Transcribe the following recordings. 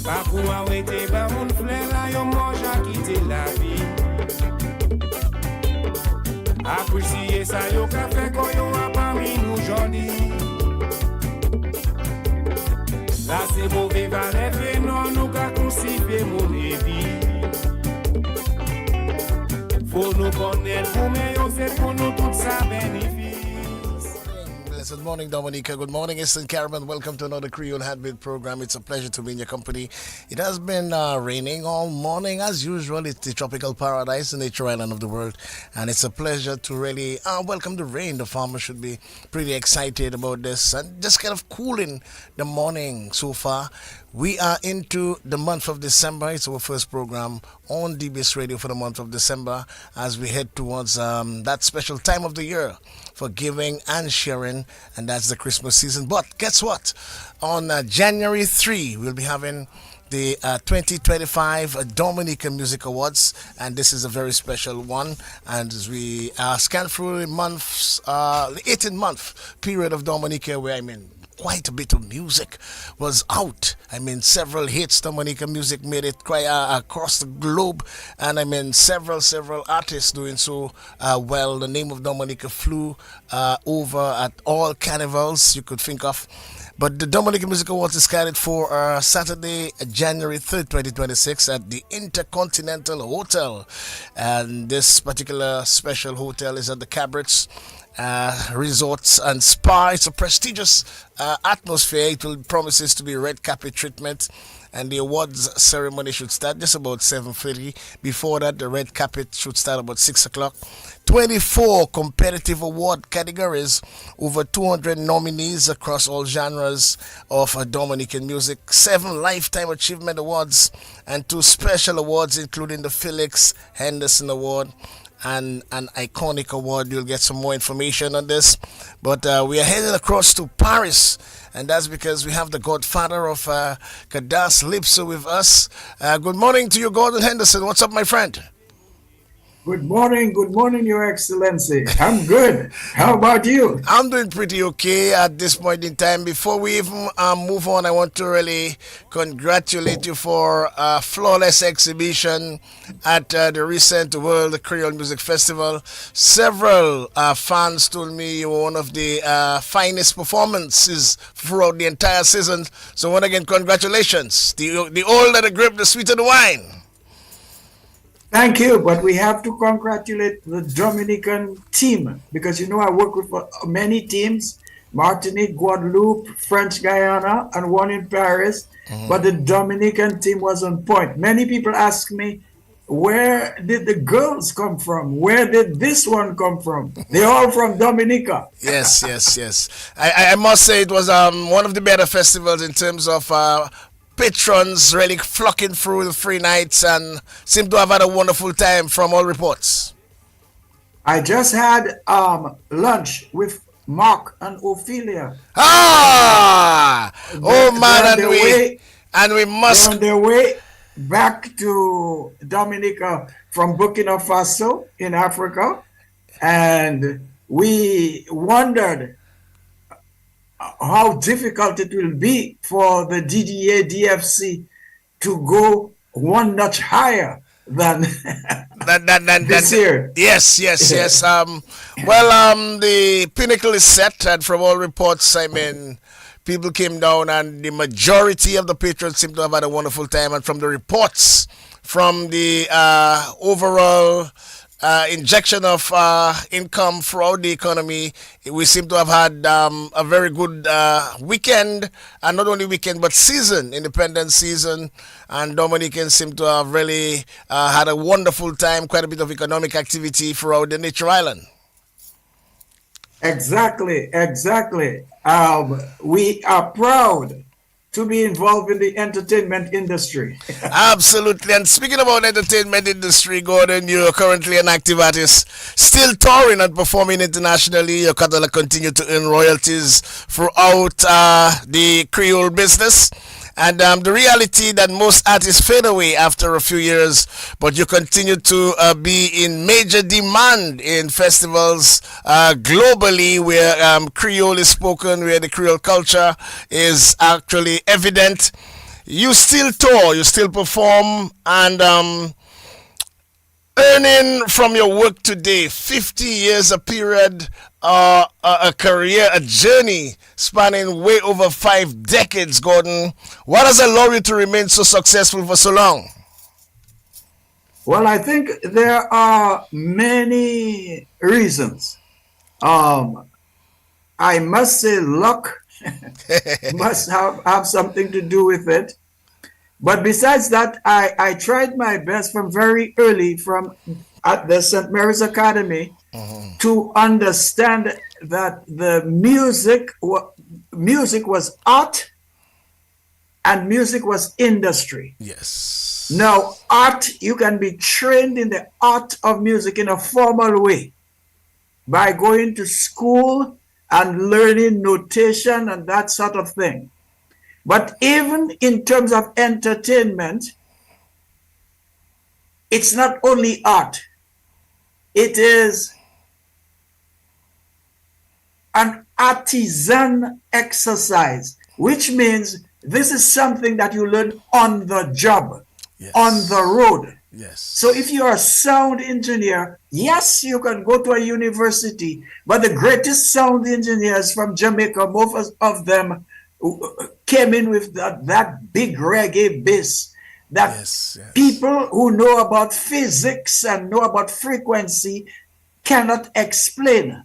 Pas pour arrêter, bah mon frère là, yon mange à quitter la vie. Apprécier ça, yo ka fait qu'on yon a parmi nous joli. Là c'est mauvais valet, fait non, nous ka consiper mon vie. Faut nous connaître, pour meilleur c'est pour nous tout ça bénéfice. Blessed morning, Dominica. Good morning, Eastern Caribbean. Welcome to another Creole Heartbeat program. It's a pleasure to be in your company. It has been raining all morning, as usual. It's the tropical paradise, the nature island of the world, and it's a pleasure to really welcome the rain. The farmers should be pretty excited about this, and just kind of cooling the morning so far. We are into the month of December. It's our first program on DBS Radio for the month of December as we head towards that special time of the year for giving and sharing, and that's the Christmas season. But guess what? On January 3, we'll be having the 2025 Dominican Music Awards, and this is a very special one. And as we scan through the months, the 18-month period of Dominica, where quite a bit of music was out. Several hits. Dominica music made it quite across the globe, and several artists doing so well. The name of Dominica flew over at all carnivals you could think of. But the Dominican Music Awards is scheduled for Saturday, January 3rd, 2026 at the Intercontinental Hotel. And this particular special hotel is at the Cabrits Resorts and Spa. It's a prestigious atmosphere. It will promises to be red carpet treatment, and the awards ceremony should start just about 7:30. Before that, the red carpet should start about 6 o'clock. 24 competitive award categories, over 200 nominees across all genres of Dominican music, 7 Lifetime Achievement Awards, and 2 special awards, including the Felix Henderson Award and an iconic award. You'll get some more information on this. But we are heading across to Paris, and that's because we have the godfather of Kadas Lipso with us. Good morning to you, Gordon Henderson. What's up, my friend? Good morning, Your Excellency. I'm good. How about you? I'm doing pretty okay at this point in time. Before we even move on, I want to really congratulate you for a flawless exhibition at the recent World Creole Music Festival. Several fans told me you were one of the finest performances throughout the entire season. So once again, congratulations. The older the grape, the sweeter the wine. Thank you, but we have to congratulate the Dominican team because I work with many teams, Martinique, Guadeloupe, French Guyana, and one in Paris. But the Dominican team was on point. Many people ask me, where did the girls come from? Where did this one come from? They're all from Dominica. Yes. I must say it was one of the better festivals in terms of patrons really flocking through the free nights and seem to have had a wonderful time from all reports. I just had lunch with Mark and Ophelia. We must on their way back to Dominica from Burkina Faso in Africa, and we wondered how difficult it will be for the DDA DFC to go one notch higher than this year. Yes. The pinnacle is set, and from all reports, people came down, and the majority of the patrons seem to have had a wonderful time. And from the reports, from the overall injection of income throughout the economy, we seem to have had a very good weekend, and not only weekend but season, independent season, and Dominicans seem to have really had a wonderful time, quite a bit of economic activity throughout the nature island. Exactly. We are proud to be involved in the entertainment industry. Absolutely. And speaking about entertainment industry, Gordon, you're currently an active artist, still touring and performing internationally. Your catalog continue to earn royalties throughout the Creole business. And the reality that most artists fade away after a few years, but you continue to be in major demand in festivals globally where Creole is spoken, where the Creole culture is actually evident. you still tour, you still perform, and earning from your work today, 50 years, a period, a career, a journey spanning way over 5 decades, Gordon. What has allowed you to remain so successful for so long? Well, I think there are many reasons. Um, I must say luck must have something to do with it. But besides that, I tried my best from very early from at the St. Mary's Academy to understand that the music was art and music was industry. Yes. Now, art, you can be trained in the art of music in a formal way by going to school and learning notation and that sort of thing. But even in terms of entertainment, it's not only art, it is an artisan exercise, which means this is something that you learn on the job, on the Yes. road. So Yes. if you're a sound engineer, yes, you can go to a university, but the greatest sound engineers from Jamaica, most of them came in with that big reggae bass that Yes. Yes. people who know about physics and know about frequency cannot explain.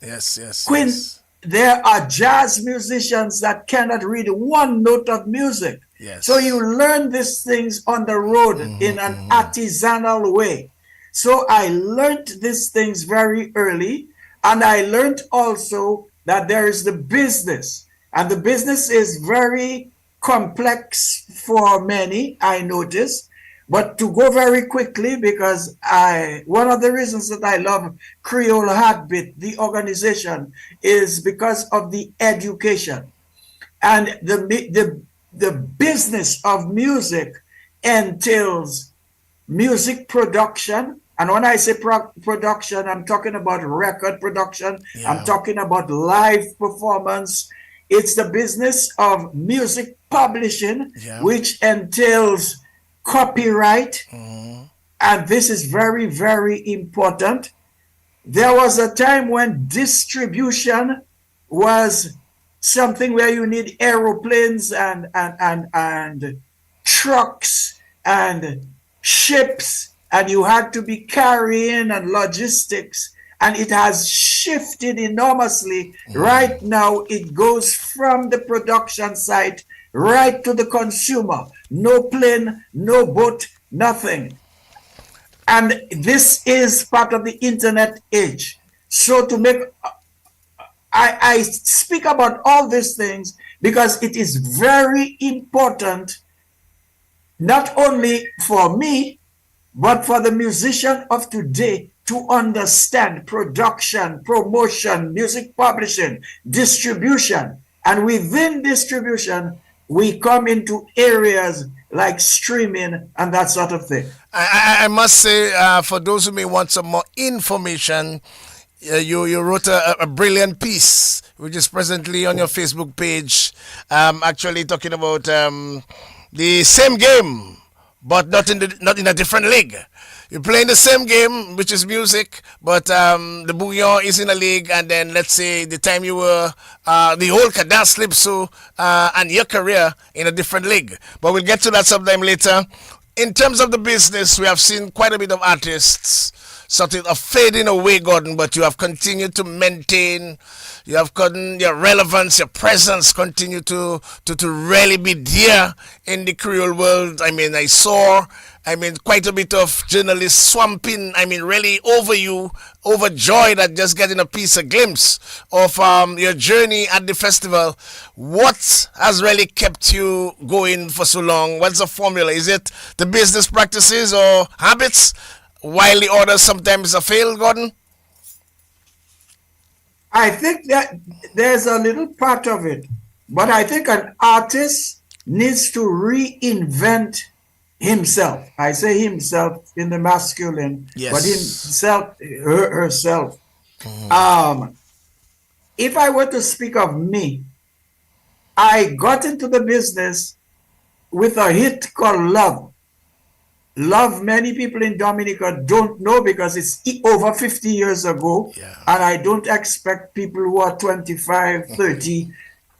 Yes. Yes. Queen, Yes. there are jazz musicians that cannot read one note of music. So you Yes. learn these things on the road in an artisanal way. So I learned these things very early, and I learned also that there is the business, and the business is very complex for many, I noticed. But to go very quickly, because one of the reasons that I love Creole Heartbeat, the organization, is because of the education and the business of music entails music production. And when I say production, I'm talking about record production, I'm Yeah. talking about live performance. It's the business of music publishing, Yeah. which entails copyright. And this is very, very important. There was a time when distribution was something where you need aeroplanes and trucks and ships, and you had to be carrying and logistics, and it has shifted enormously. Right now it goes from the production site right to the consumer. No plane, no boat, nothing. And this is part of the internet age. So to make I speak about all these things because it is very important, not only for me, but for the musician of today to understand production, promotion, music publishing, distribution. And within distribution, we come into areas like streaming and that sort of thing. I must say, for those who may want some more information, you wrote a brilliant piece, which is presently on your Facebook page, actually talking about the same game, but not in a different league. You're playing the same game, which is music, but the bouillon is in a league, and then let's say the time you were the whole cadence Slipso and your career in a different league. But we'll get to that sometime later. In terms of the business, we have seen quite a bit of artists sort of fading away, Gordon, but you have continued to maintain, you have gotten your relevance, your presence continue to really be there in the Creole world. I mean, I saw, quite a bit of journalists swamping, really over you, overjoyed at just getting a piece, a glimpse of your journey at the festival. What has really kept you going for so long? What's the formula? Is it the business practices or habits? While the others sometimes fail, Gordon? I think that there's a little part of it, but I think an artist needs to reinvent himself. I say himself in the masculine, but Yes. himself, herself. Um, if I were to speak of me, I got into the business with a hit called Love. Love, many people in Dominica don't know because it's over 50 years ago. Yeah. And I don't expect people who are 25, 30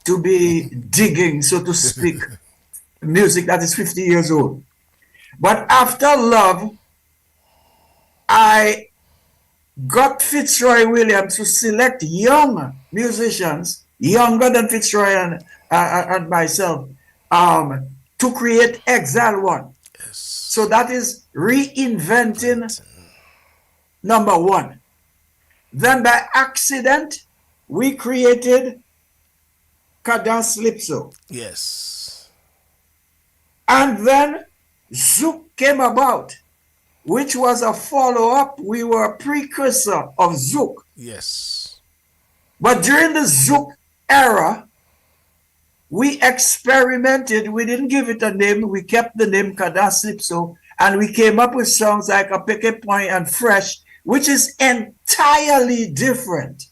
to be digging, so to speak, music that is 50 years old. But after Love, I got Fitzroy Williams to select young musicians, younger than Fitzroy and myself, to create Exile One. Yes. So that is reinventing number one. Then by accident, we created Cadence Lipso. Yes. And then Zouk came about, which was a follow-up. We were a precursor of Zouk. Yes. But during the Zouk era, we experimented. We didn't give it a name. We kept the name Cadence Lipso, and we came up with songs like A Picket Point and Fresh, which is entirely different.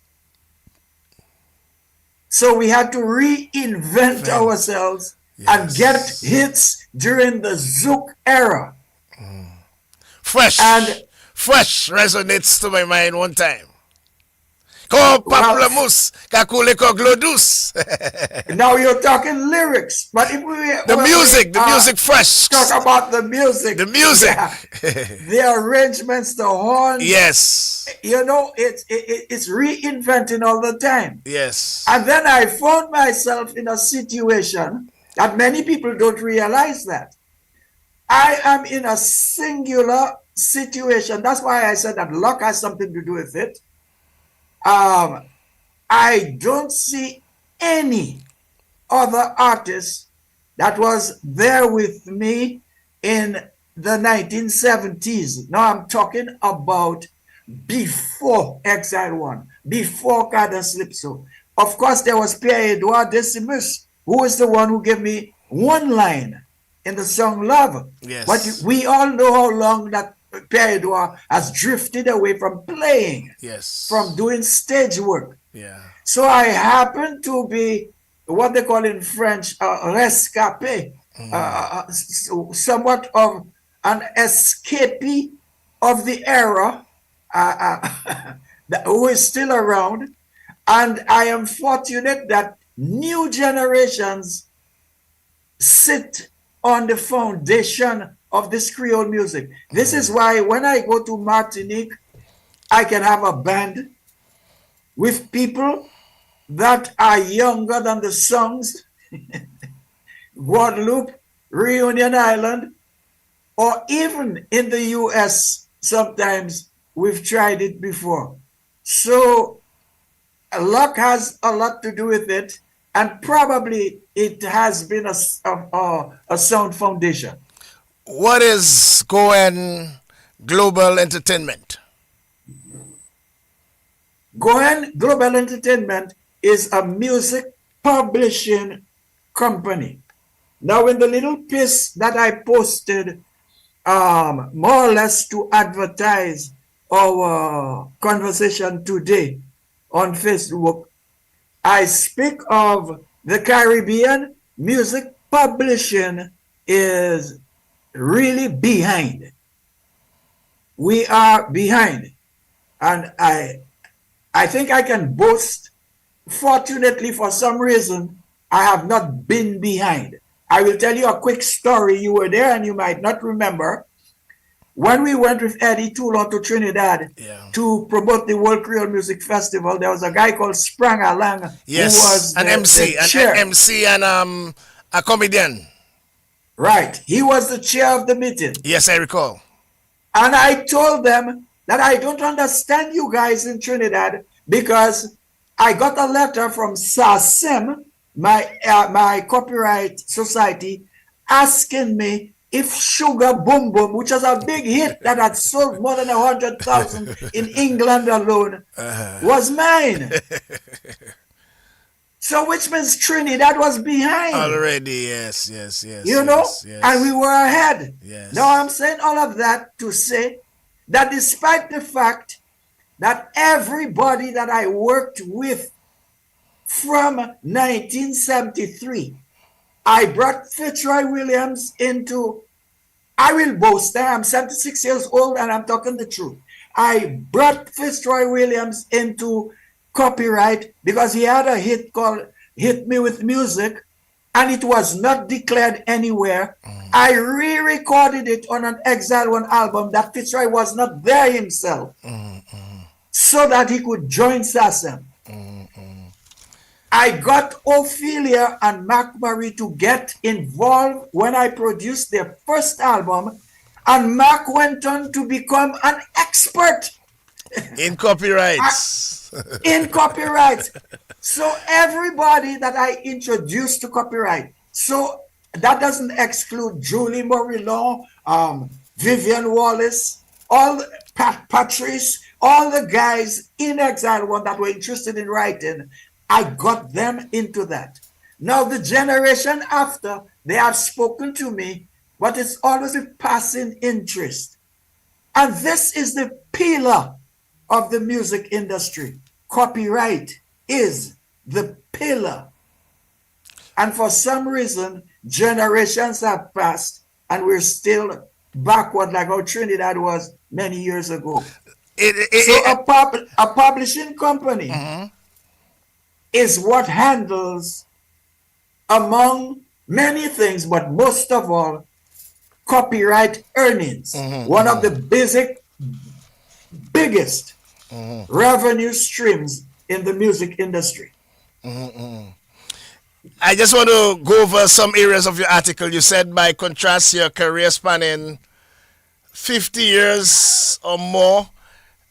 So we had to reinvent ourselves and get hits during the Zouk era. Fresh. And Fresh resonates to my mind one time. Ko pamplemousse, kakule ko glodus. Now you're talking lyrics, but if we The music fresh. Talk about the music. The music. Yeah. The arrangements, the horns. Yes. You know, it's reinventing all the time. Yes. And then I found myself in a situation that many people don't realize that. I am in a singular situation. That's why I said that luck has something to do with it. I don't see any other artist that was there with me in the 1970s. Now I'm talking about before Exile One, before Cadence Lipso. Of course, there was Pierre-Edouard Decimus, who is the one who gave me one line in the song Love. Yes. But we all know how long that Pierre-Edouard has drifted away from playing, Yes. from doing stage work. Yeah. So I happen to be what they call in French rescapé, somewhat of an escapee of the era who is still around. And I am fortunate that new generations sit on the foundation of this Creole music. This is why when I go to Martinique, I can have a band with people that are younger than the songs, Guadeloupe, Reunion Island, or even in the US, sometimes we've tried it before. So luck has a lot to do with it, and probably it has been a sound foundation. What is Goen Global Entertainment? Goen Global Entertainment is a music publishing company. Now, in the little piece that I posted, more or less to advertise our conversation today on Facebook, I speak of the Caribbean. Music publishing is really behind. We are behind. And I think I can boast, fortunately for some reason, I have not been behind. I will tell you a quick story. You were there and you might not remember. When we went with Eddie Toulon to Trinidad to promote the World Creole Music Festival, there was a guy called Sprang Alang who was an MC, an MC and a comedian. Right. He was the chair of the meeting. Yes, I recall. And I told them that I don't understand you guys in Trinidad because I got a letter from SASEM, my copyright society, asking me if Sugar Boom Boom, which was a big hit that had sold more than 100,000 in England alone, was mine. So which means Trinidad was behind. Already, yes. You know, and we were ahead. Yes. Now I'm saying all of that to say that despite the fact that everybody that I worked with from 1973 I brought Fitzroy Williams into, I will boast that I'm 76 years old and I'm talking the truth. I brought Fitzroy Williams into copyright because he had a hit called Hit Me With Music, and it was not declared anywhere. I re-recorded it on an Exile One album that Fitzroy was not there himself, so that he could join SASM. I got Ophelia and Mark Murray to get involved when I produced their first album, and Mark went on to become an expert In copyrights. in copyright. So everybody that I introduced to copyright, so that doesn't exclude Julie Morillon, Vivian Wallace, all Patrice, all the guys in Exile One that were interested in writing. I got them into that. Now the generation after, they have spoken to me, but it's always a passing interest. And this is the pillar of the music industry. Copyright is the pillar. And for some reason, generations have passed and we're still backward like how Trinidad was many years ago. A publishing company is what handles, among many things, but most of all, copyright earnings. One of the biggest revenue streams in the music industry. I just want to go over some areas of your article. You said, by contrast, your career spanning 50 years or more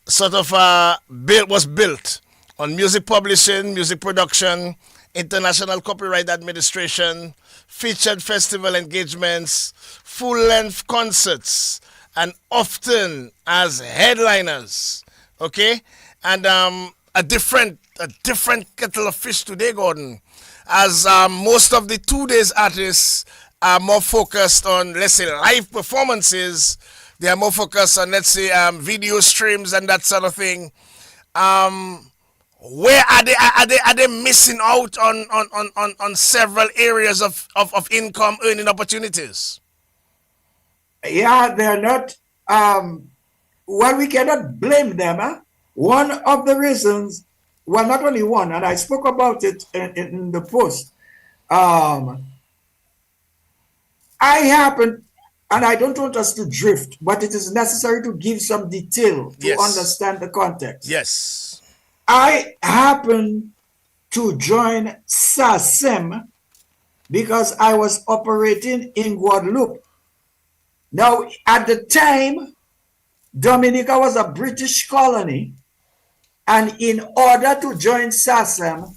was built on music publishing, music production, international copyright administration, featured festival engagements, full-length concerts, and often as headliners. Okay? And a different kettle of fish today, Gordon, as most of the 2 days artists are more focused on, let's say, live performances. They are more focused on, let's say, video streams and that sort of thing. Where are they missing out on several areas of income earning opportunities? Yeah, they're not. Well, we cannot blame them. Huh? One of the reasons, well, not only one, and I spoke about it in the post. I happen, and I don't want us to drift, but it is necessary to give some detail to understand the context. Yes. I happen to join SASM because I was operating in Guadeloupe. Now, at the time, Dominica was a British colony, and in order to join SASM,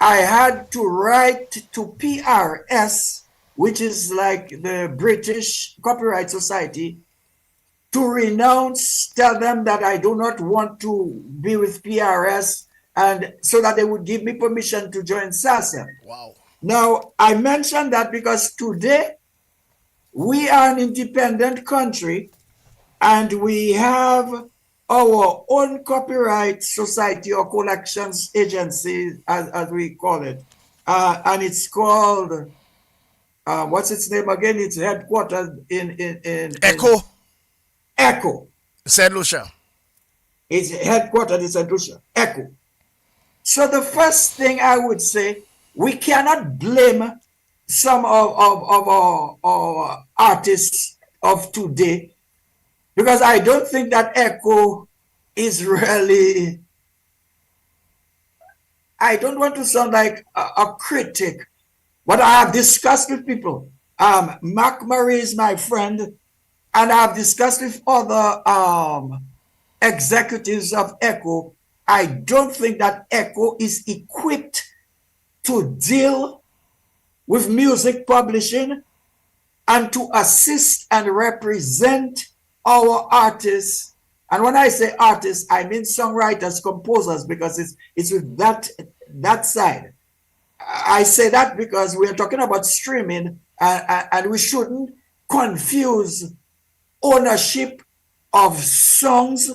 I had to write to PRS, which is like the British Copyright Society, to renounce, tell them that I do not want to be with PRS, and so that they would give me permission to join SASM. Wow. Now, I mentioned that because today we are an independent country and we have our own copyright society or collections agency, as we call it. And it's called, what's its name again? It's headquartered in Echo. Echo. St. Lucia. It's headquartered in St. Lucia. Echo. So the first thing I would say, we cannot blame some of our artists of today, because I don't think that Echo is really, I don't want to sound like a critic, but I have discussed with people. Mark Murray is my friend, and I've discussed with other executives of Echo. I don't think that Echo is equipped to deal with music publishing and to assist and represent our artists. And when I say artists, I mean songwriters, composers, because it's with that side. I say that because we're talking about streaming, and we shouldn't confuse ownership of songs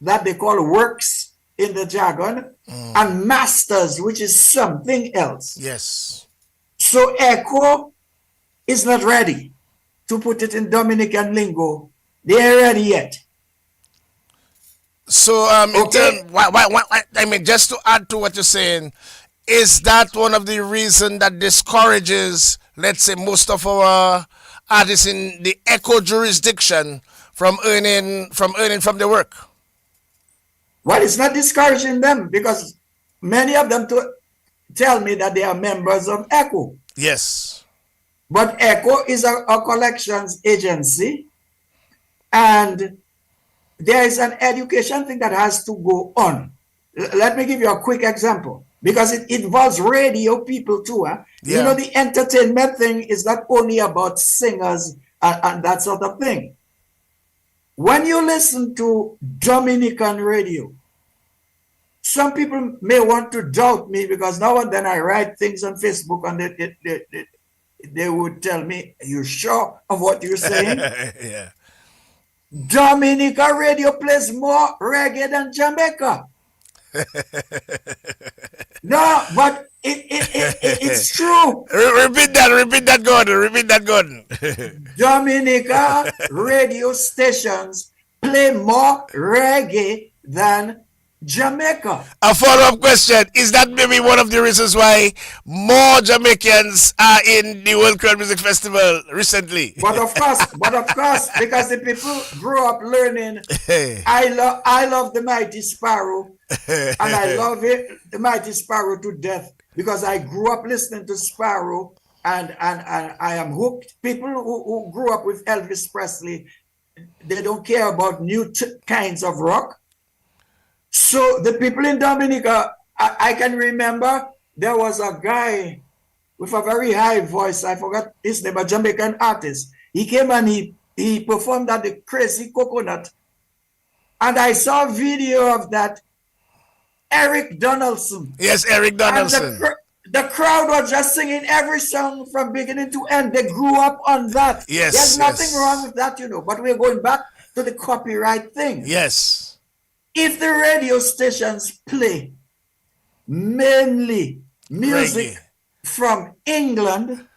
that they call works in the jargon and masters, which is something else. Yes. So Echo is not ready. To put it in Dominican lingo, they ain't ready yet. So, Okay? I mean, just to add to what you're saying, is that one of the reasons that discourages, let's say, most of our artists in the echo jurisdiction from earning from the work? Well, it's not discouraging them because many of them tell me that they are members of Echo. Yes. But Echo is a collections agency, and there is an education thing that has to go on. Let me give you a quick example because it involves radio people too. Huh? You Yeah. know, the entertainment thing is not only about singers and that sort of thing. When you listen to Dominican radio, some people may want to doubt me because now and then I write things on Facebook and they would tell me, "Are you sure of what you're saying?" Yeah. Dominica radio plays more reggae than Jamaica. No, but it's true. Repeat that, Gordon. Repeat that, Gordon. Dominica radio stations play more reggae than Jamaica. A follow-up question: is that maybe one of the reasons why more Jamaicans are in the World Creole Music Festival recently? But of course, because the people grew up learning, I love the Mighty Sparrow, and I love the Mighty Sparrow to death because I grew up listening to Sparrow, and I am hooked. People who grew up with Elvis Presley, they don't care about new kinds of rock. So the people in Dominica, I can remember there was a guy with a very high voice. I forgot his name, a Jamaican artist. He came and he performed at the Crazy Coconut. And I saw a video of that. Eric Donaldson. Yes, Eric Donaldson. And the crowd was just singing every song from beginning to end. They grew up on that. Yes. There's nothing wrong with that, you know. But we're going back to the copyright thing. Yes. If the radio stations play mainly music from England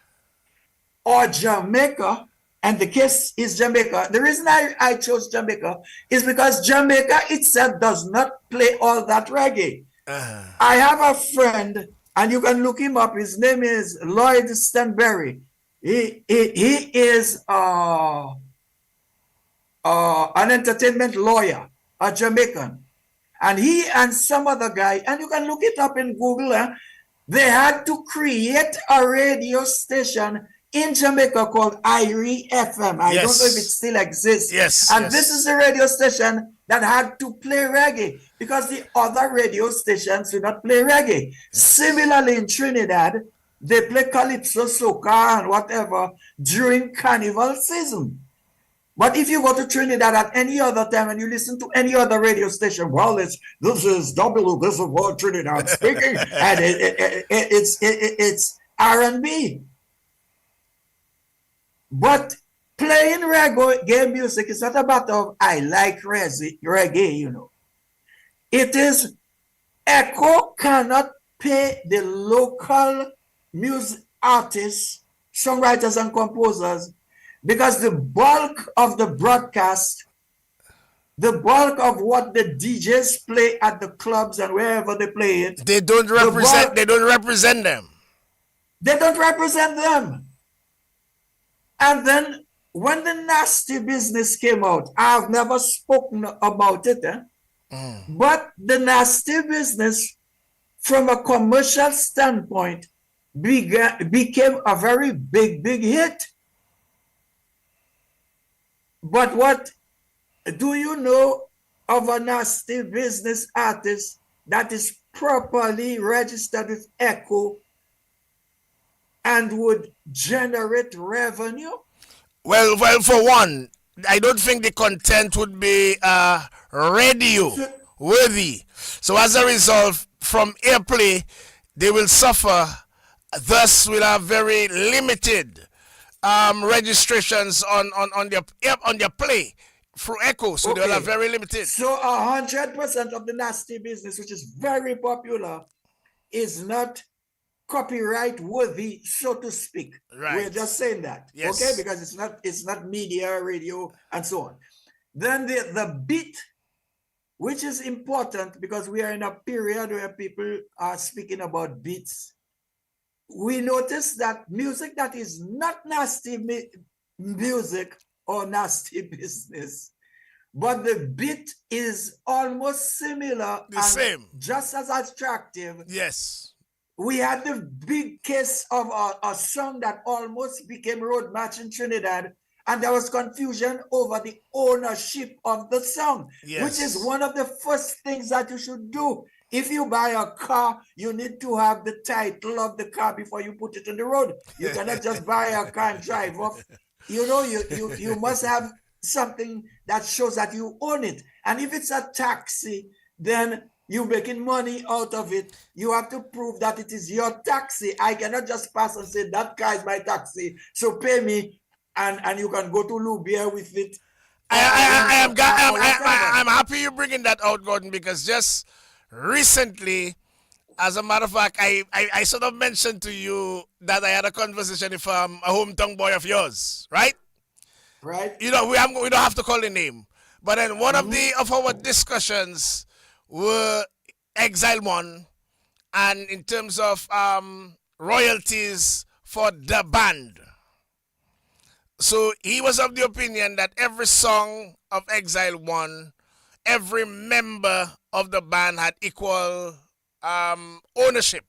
or Jamaica, and the case is Jamaica, the reason I chose Jamaica is because Jamaica itself does not play all that reggae. I have a friend, and you can look him up. His name is Lloyd Stanberry. He is an entertainment lawyer, a Jamaican. And he and some other guy, and you can look it up in Google, they had to create a radio station in Jamaica called Irie FM. I don't know if it still exists. Yes. And this is the radio station that had to play reggae because the other radio stations do not play reggae. Yes. Similarly, in Trinidad, they play calypso, soca, and whatever during carnival season. But if you go to Trinidad at any other time and you listen to any other radio station, well, this is W, this is World Trinidad speaking, and it's R&B. But playing reggae music is not a matter of I like reggae, you know. It is Echo cannot pay the local music artists, songwriters, and composers because the bulk of the broadcast, the bulk of what the DJs play at the clubs and wherever they play it, they don't represent. They don't represent them. They don't represent them. And then when the Nasty Business came out, I've never spoken about it, but the Nasty Business, from a commercial standpoint, became a very big hit. But what do you know of a Nasty Business artist that is properly registered with Echo and would generate revenue? Well, for one, I don't think the content would be radio worthy. So as a result, from airplay, they will suffer. Thus, will have very limited registrations on their play through Echo. So they'll have very limited. So 100% of the Nasty Business, which is very popular, is not copyright worthy, so to speak. We're Right. just saying that, okay? Yes. Because it's not media, radio, and so on. Then the beat, which is important because we are in a period where people are speaking about beats. We notice that music that is not nasty music or nasty business, but the beat is almost similar The and same. just as attractive. Yes. We had the big case of a song that almost became road march in Trinidad, and there was confusion over the ownership of the song, which is Yes. one of the first things that you should do. If you buy a car, you need to have the title of the car before you put it on the road. You cannot just buy a car and drive off. You must have something that shows that you own it. And if it's a taxi, then you're making money out of it. You have to prove that it is your taxi. I cannot just pass and say that car is my taxi, so pay me, and you can go to Lubia with it. I'm happy you're bringing that out, Gordon, because just recently, as a matter of fact, I sort of mentioned to you that I had a conversation with a hometown boy of yours, right? Right? You know, we don't have to call the name, but then one of our discussions were Exile One, and in terms of royalties for the band. So he was of the opinion that every song of Exile One, every member of the band had equal ownership.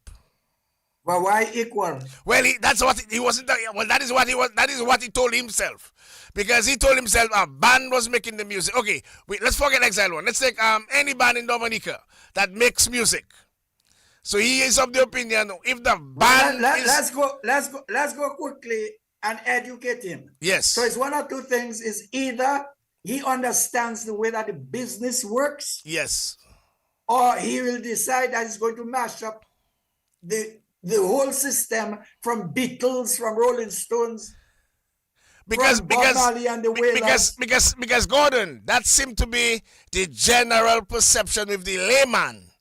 But why equal? Well, that's what he wasn't. Well, that is what he was. That is what he told himself, because he told himself a band was making the music. Okay, let's forget Exile One. Let's take any band in Dominica that makes music. So he is of the opinion if the band let's go quickly and educate him. Yes. So it's one or two things. Is either he understands the way that the business works. Yes. Or he will decide that he's going to mash up the whole system from Beatles, from Rolling Stones, because Gordon, that seemed to be the general perception with the layman,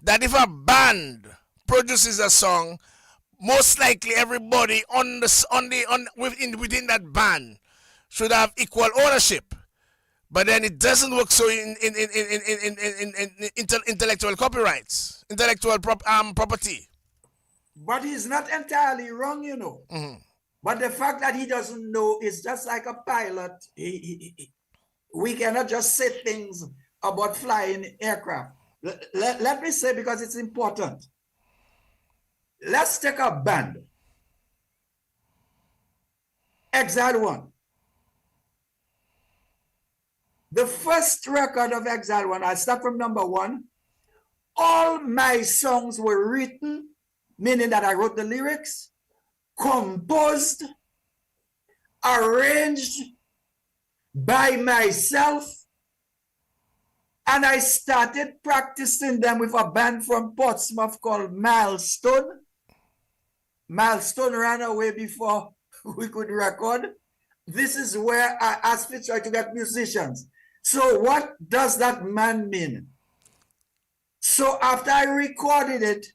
that if a band produces a song, most likely everybody within that band should have equal ownership. But then it doesn't work so in intellectual copyrights, intellectual property. But he's not entirely wrong, you know. But the fact that he doesn't know is just like a pilot. We cannot just say things about flying aircraft. Let me say, because it's important. Let's take a band. Exile One. The first record of Exile One, I start from number one. All my songs were written, meaning that I wrote the lyrics, composed, arranged by myself, and I started practicing them with a band from Portsmouth called Milestone. Milestone ran away before we could record. This is where I asked to try to get musicians. So what does that man mean? So after I recorded it,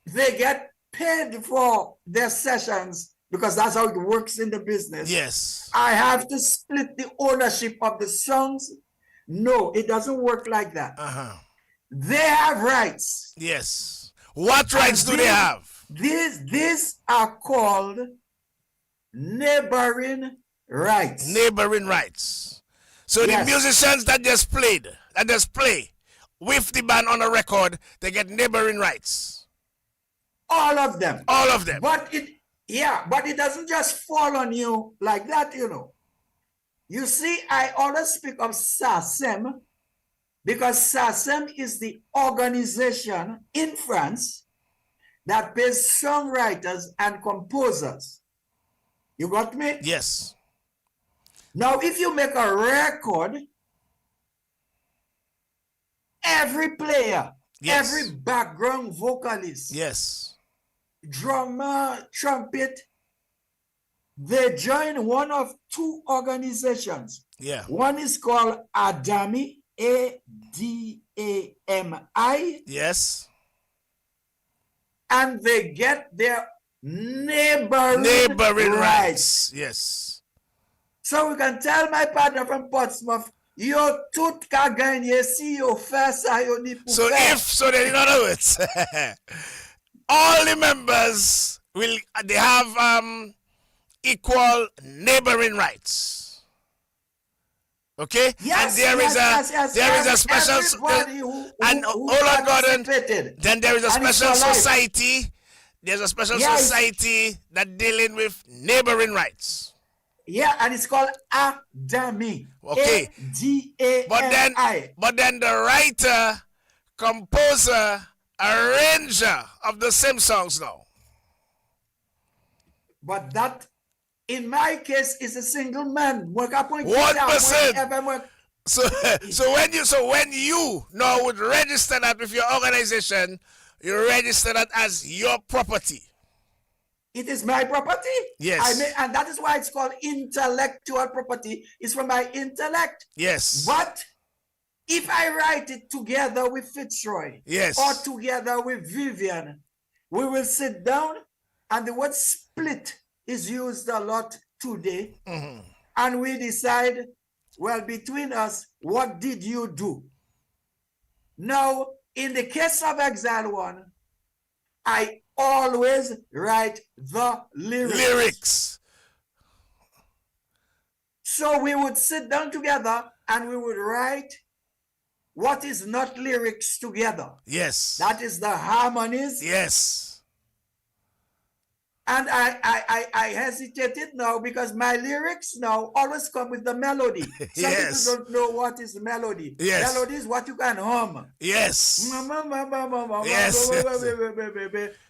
they get paid for their sessions, because that's how it works in the business. Yes. I have to split the ownership of the songs. No, it doesn't work like that. They have rights. Yes. What rights do they have? These are called neighboring rights. Neighboring rights. So yes, the musicians that just play with the band on a record, they get neighboring rights. All of them. All of them. But it doesn't just fall on you like that, you know. You see, I always speak of SACEM because SACEM is the organization in France that pays songwriters and composers. You got me? Yes. Now, if you make a record, every player, every background vocalist, drummer, trumpet, they join one of two organizations. Yeah. One is called ADAMI, ADAMI. Yes. and they get their neighboring rights. Yes. So we can tell my partner from Portsmouth, yo tout ka gagné si yo fait ça yo ni pour faire. So then in other words, all the members they have equal neighboring rights. Okay? Yes, and there is a special then there is a special society. There's a special society that dealing with neighboring rights. Yeah, and it's called ADAMI. Okay. ADAMI. But then the writer, composer, arranger of the same songs now. But that, in my case, is a single man. 1%. So when you now would register that with your organization, you register that as your property. It is my property. Yes. And that is why it's called intellectual property. It's from my intellect. Yes. But if I write it together with Fitzroy, yes, or together with Vivian, we will sit down, and the word split is used a lot today. Mm-hmm. And we decide, well, between us, what did you do? Now, in the case of Exile 1, I always write the lyrics. So we would sit down together and we would write what is not lyrics together. Yes. That is the harmonies. Yes. And I hesitated now because my lyrics now always come with the melody. Some yes. people don't know what is melody. Yes. Melody is what you can hum. Yes. Yes.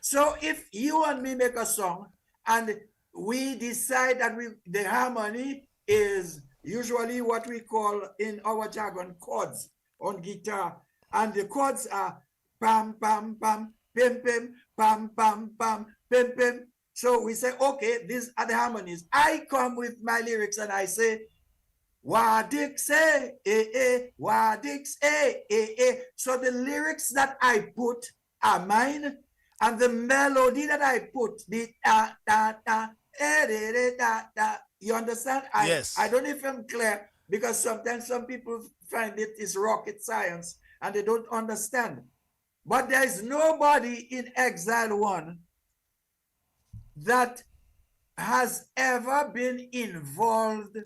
So if you and me make a song and we decide that the harmony is usually what we call in our jargon chords on guitar, and the chords are pam pam pam pim pim pam pam pam pim pim. So we say, okay, these are the harmonies. I come with my lyrics and I say, Wadix eh eh, Wadix eh eh. So the lyrics that I put are mine, and the melody that I put, the da da da da da. You understand? Yes. I don't know if I'm clear, because sometimes some people find it is rocket science and they don't understand. But there is nobody in Exile 1 that has ever been involved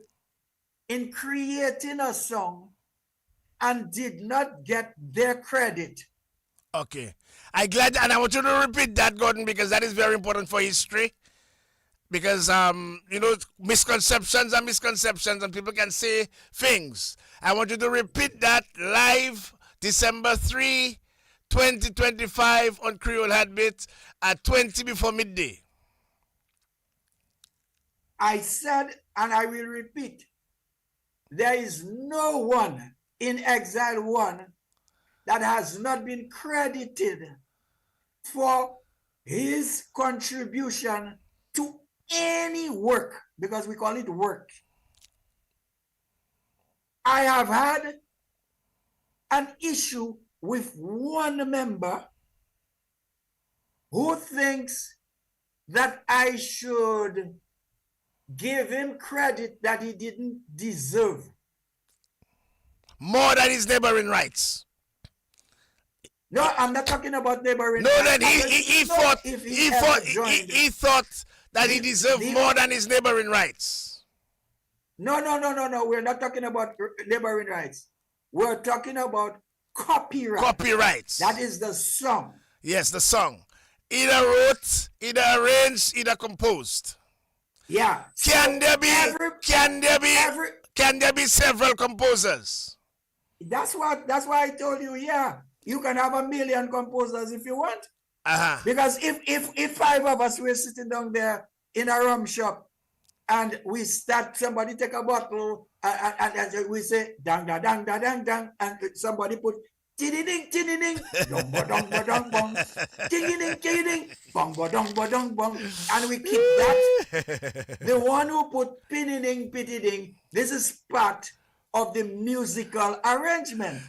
in creating a song and did not get their credit. Okay. I'm glad, and I want you to repeat that, Gordon, because that is very important for history. Because, misconceptions are misconceptions, and people can say things. I want you to repeat that live December 3, 2025 on Creole Heartbeat at 20 before midday. I said, and I will repeat, there is no one in Exile 1 that has not been credited for his contribution to any work, because we call it work. I have had an issue with one member who thinks that I should give him credit that he didn't deserve. More than his neighboring rights. No, I'm not talking about neighboring rights. No, then he thought that he deserved more than his neighboring rights. No. We're not talking about neighboring rights. We're talking about copyright. Copyrights. That is the song. Yes, the song. Either wrote, either arranged, either composed. Yeah. Can there be several composers? That's why I told you, yeah. You can have 1 million composers if you want. Uh-huh. Because if 5 of us were sitting down there in a rum shop and we start, somebody take a bottle and we say dang da dang da dang dang, and somebody put ding ding ding dong ba dong ba dong bong ding ding bong ba dong bong, and we keep that. The one who put pinning pitty ding, this is part of the musical arrangement.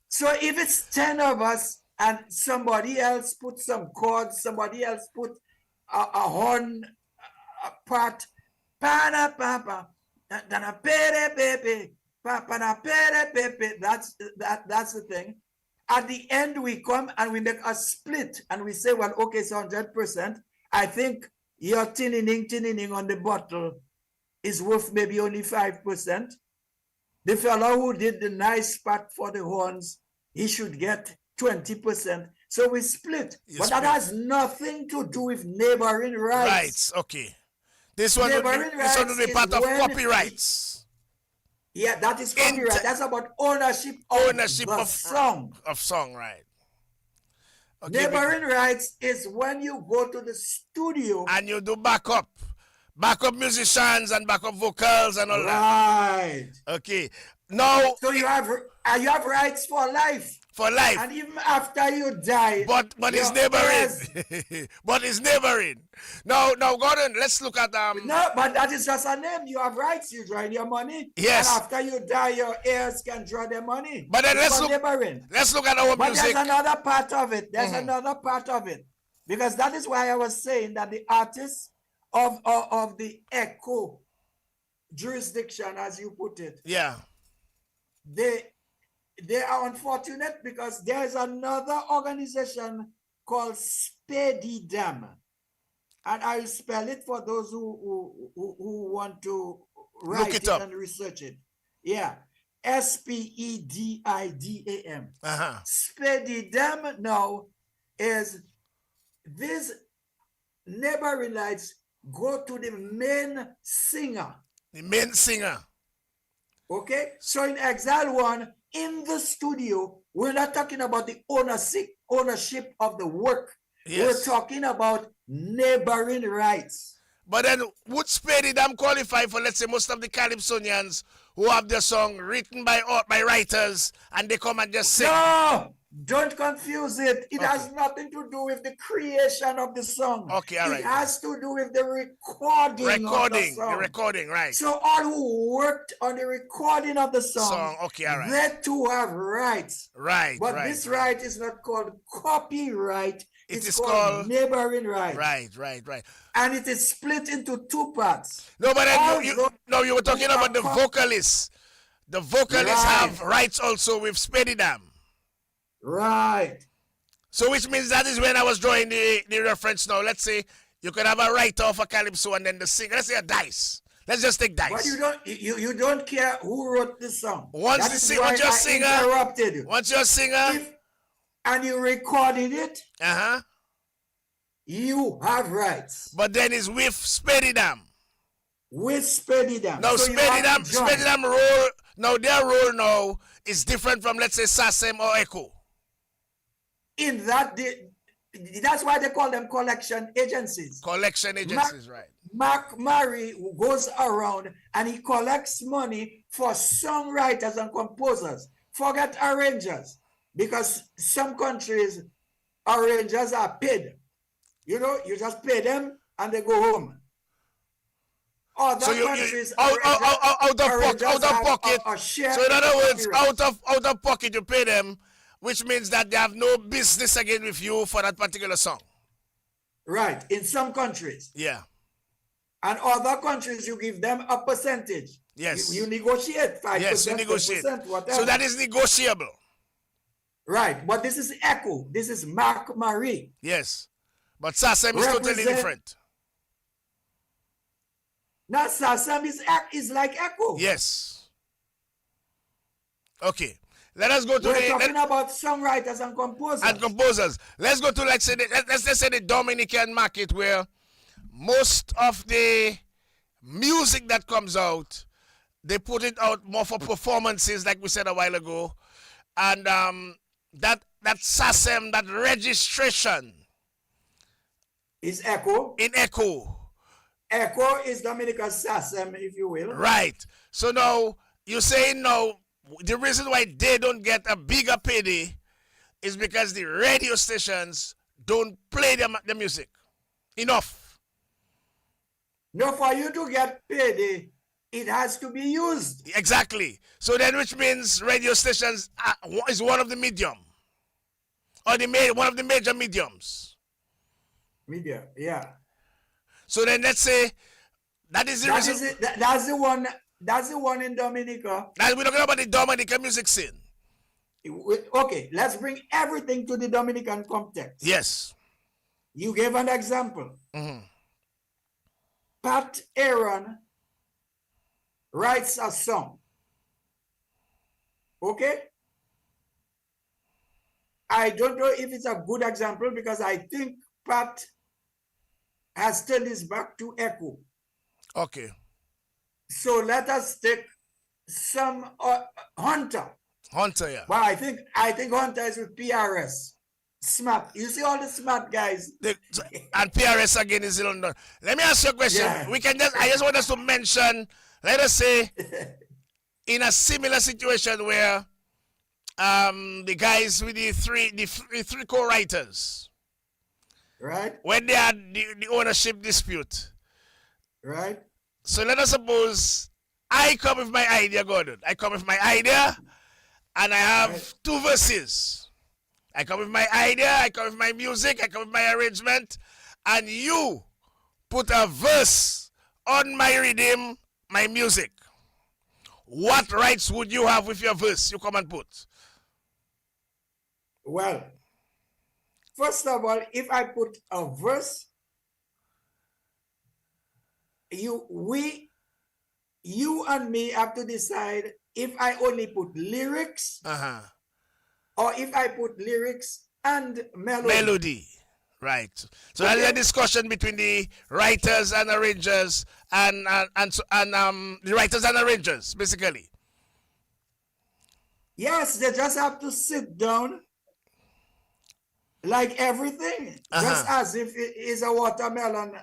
So if it's 10 of us and somebody else put some chords, somebody else put a horn part. Pana papa, dana pere pepe, papa na pere pepe. That's the thing. At the end, we come and we make a split, and we say, well, okay, so 100%. I think your tinning on the bottle is worth maybe only 5%. The fellow who did the nice part for the horns, he should get 20%. So we split. But that has nothing to do with neighboring rights. Rights, okay. This one would be part of copyrights. Yeah, that is copyright. That's about ownership of the song. Of song, right. Okay, neighboring rights is when you go to the studio and you do backup musicians and backup vocals and all that. Right. Okay. Now, so you have rights for life. For life. And even after you die. But it's neighboring. But it's neighboring. Now Gordon, let's look at No, but that is just a name. You have rights, you draw your money. Yes. And after you die, your heirs can draw their money. But then let's look at our music. But there's another part of it. There's another part of it. Because that is why I was saying that the artists of the echo jurisdiction, as you put it. Yeah. They are unfortunate because there is another organization called Spady Dam. And I'll spell it for those who want to write it and research it. Yeah. SPEDIDAM. Spady Dam now is these neighboring rights go to the main singer. The main singer. Okay? So in Exile 1, in the studio, we're not talking about the ownership of the work. Yes. We're talking about neighboring rights. But then, would Spady Dam qualify for, let's say, most of the Calypsonians who have their song written by writers and they come and just sing? No! Don't confuse it. It has nothing to do with the creation of the song. Okay, all right. It has to do with the recording of the song. The recording, right. So all who worked on the recording of the song, okay, all right. They too have rights. Right, but this right is not called copyright. It is called neighboring right. Right. And it is split into two parts. No, but then you were talking about the vocalists. The vocalists have rights also with Spady Dam. Right. So which means that is when I was drawing the reference now. Let's say you could have a writer of a calypso and then the singer. Let's say a dice. Let's just take dice. But you don't care who wrote the song. Once you're a singer, and you recorded it, you have rights. But then it's with Spady Dam. With Spady Dam. Now so Spady Dam role. Now their role now is different from, let's say, SASEM or Echo. In that, that's why they call them collection agencies. Right. Mark Murray goes around and he collects money for songwriters and composers. Forget arrangers, because some countries arrangers are paid. You just pay them and they go home. So countries out of pocket. So in other words, out of pocket you pay them, which means that they have no business again with you for that particular song. Right. In some countries. Yeah. And other countries, you give them a percentage. Yes. You negotiate 5%, yes, you negotiate. 10%, whatever. So that is negotiable. Right. But this is Echo. This is Mark Marie. Yes. But SASEM is totally different. Now SASEM is like Echo. Yes. Okay. Let us go to We're talking about songwriters and composers. Let's go to let's just say the Dominican market, where most of the music that comes out, they put it out more for performances, like we said a while ago, and that SASEM, that registration is Echo. In Echo. Echo is Dominican SASEM, if you will. Right. So now you're saying now, the reason why they don't get a bigger payday is because the radio stations don't play the music enough. No, for you to get payday, it has to be used. Exactly. So then, which means radio stations is one of the medium. or one of the major mediums. Media, yeah. So then let's say that is the That reason. is it. That's the one. That's the one in Dominica. Now we're talking about the Dominican music scene. Okay, let's bring everything to the Dominican context. Yes. You gave an example. Pat Aaron writes a song. Okay? I don't know if it's a good example because I think Pat has turned his back to Echo. Okay. So let us take some Hunter. Hunter, yeah. Well, I think Hunter is with PRS. Smart. You see all the smart guys. And PRS again is in London. Let me ask you a question. Yeah. I just want us to mention, let us say, in a similar situation where the guys with the three co-writers, right? when they had the ownership dispute, right? So let us suppose I come with my idea, Gordon. I come with my idea, and I have two verses. I come with my idea, I come with my music, I come with my arrangement, and you put a verse on my rhythm, my music. What rights would you have with your verse you come and put? Well, first of all, if I put a verse, you and me have to decide if I only put lyrics or if I put lyrics and melody. Melody. Right. So that's a discussion between the writers and arrangers and the writers and arrangers, basically. Yes, they just have to sit down like everything. Just as if it is a watermelon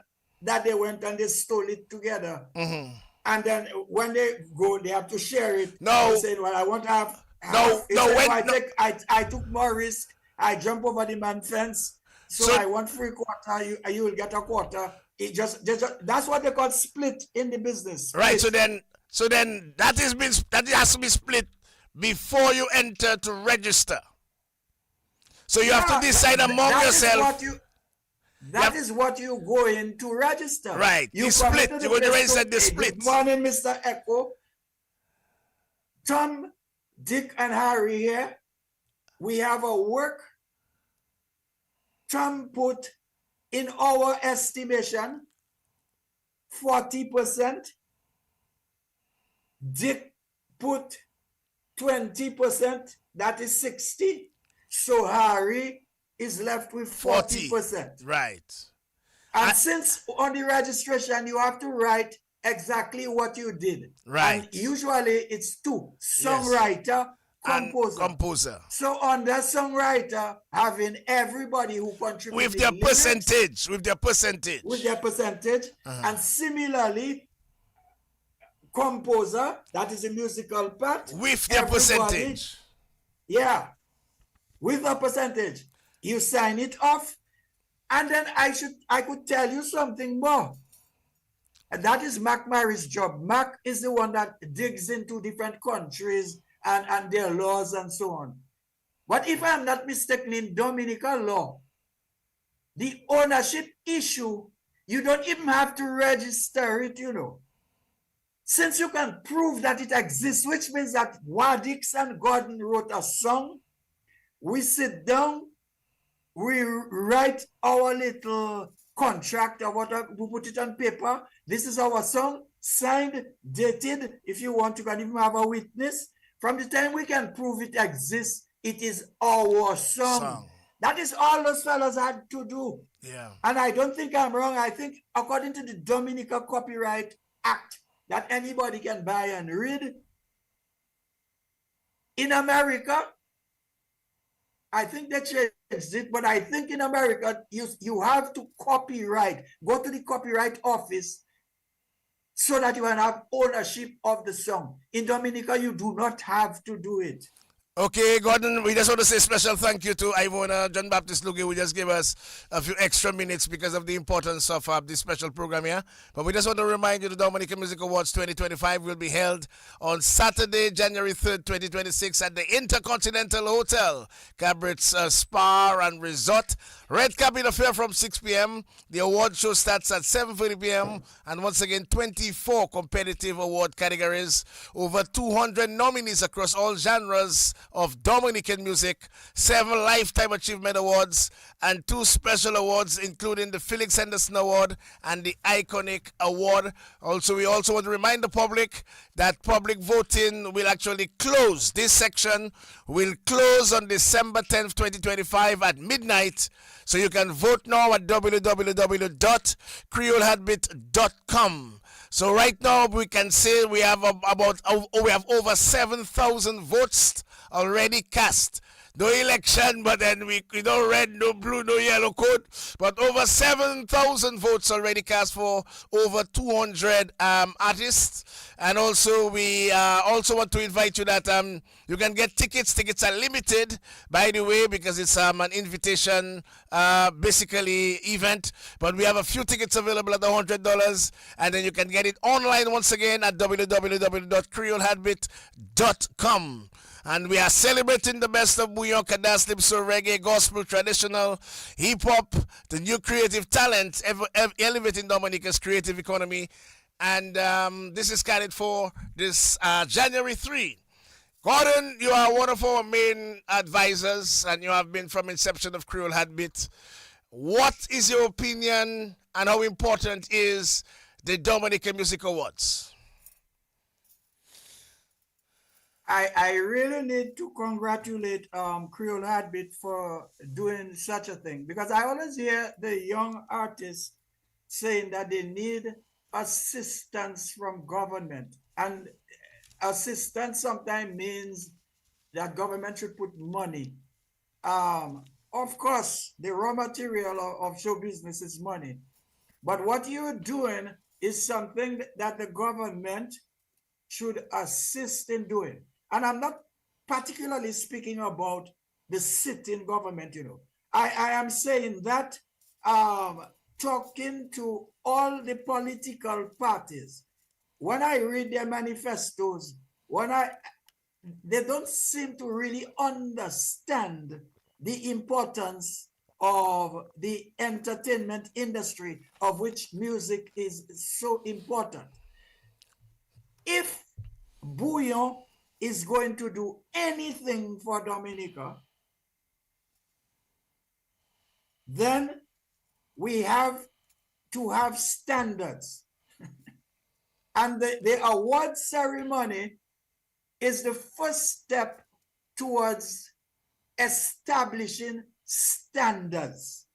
that they went and they stole it together. And then when they go, they have to share it. No. They say, well, I want to have. I took more risk. I jump over the man fence. So I want 3/4. You will get a quarter. That's what they call split in the business. Right. So then that has to be split before you enter to register. So you have to decide among yourself. That is what you go in to register. Right. You split. You go to register the split. Good morning, Mr. Echo. Tom, Dick, and Harry here. We have a work. Tom put in our estimation 40%. Dick put 20%. That is 60. So Harry is left with 40%. Right. And since on the registration you have to write exactly what you did. Right. And usually it's two. Songwriter, composer. So on the songwriter, having everybody who contributed with their percentage. And similarly, composer, that is a musical part. With their percentage. Yeah. With a percentage. You sign it off. And then I could tell you something more. And that is Mac Mary's job. Mac is the one that digs into different countries and their laws and so on. But if I'm not mistaken, in Dominican law, the ownership issue, you don't even have to register it, you know. Since you can prove that it exists, which means that Wadix and Gordon wrote a song, we sit down, we write our little contract or whatever, we put it on paper. This is our song, signed, dated. If you want, you can even have a witness. From the time we can prove it exists, it is our song. That is all those fellas had to do. Yeah. And I don't think I'm wrong. I think according to the Dominican Copyright Act that anybody can buy and read, in America, I think they changed it, but I think in America, you have to copyright. Go to the copyright office so that you can have ownership of the song. In Dominica, you do not have to do it. Okay, Gordon, we just want to say special thank you to Ivona John Baptist Lugie, who just gave us a few extra minutes because of the importance of this special program here. But we just want to remind you the Dominican Music Awards 2025 will be held on Saturday, January 3rd, 2026 at the Intercontinental Hotel, Cabrit's Spa and Resort. Red Carpet Affair from 6 p.m. The award show starts at 7:30 p.m. And once again, 24 competitive award categories, over 200 nominees across all genres of Dominican music, 7 Lifetime Achievement Awards, and 2 special awards, including the Felix Henderson Award and the Iconic Award. Also, we also want to remind the public that public voting will actually close. This section will close on December 10th, 2025 at midnight. So you can vote now at www.creoleheartbeat.com. So right now we can say we have we have over 7,000 votes already cast. No election, but then we no red, no blue, no yellow code. But over 7,000 votes already cast for over 200 artists. And also we also want to invite you that you can get tickets. Tickets are limited, by the way, because it's an invitation basically event. But we have a few tickets available at $100, and then you can get it online once again at www.creoleheartbeat.com. And we are celebrating the best of Bouillon, Kadas, Lipso, Reggae, Gospel, Traditional, Hip Hop, the new creative talent, elevating Dominica's creative economy. And this is carried for this January 3. Gordon, you are one of our main advisors, and you have been from inception of Creole Heartbeat. What is your opinion, and how important is the Dominican Music Awards? I really need to congratulate Creole Heartbeat for doing such a thing, because I always hear the young artists saying that they need assistance from government, and assistance sometimes means that government should put money. Of course, the raw material of show business is money, but what you're doing is something that the government should assist in doing. And I'm not particularly speaking about the sitting government, you know. I am saying that talking to all the political parties, when I read their manifestos, they don't seem to really understand the importance of the entertainment industry, of which music is so important. If Bouillon is going to do anything for Dominica, then we have to have standards. And the award ceremony is the first step towards establishing standards.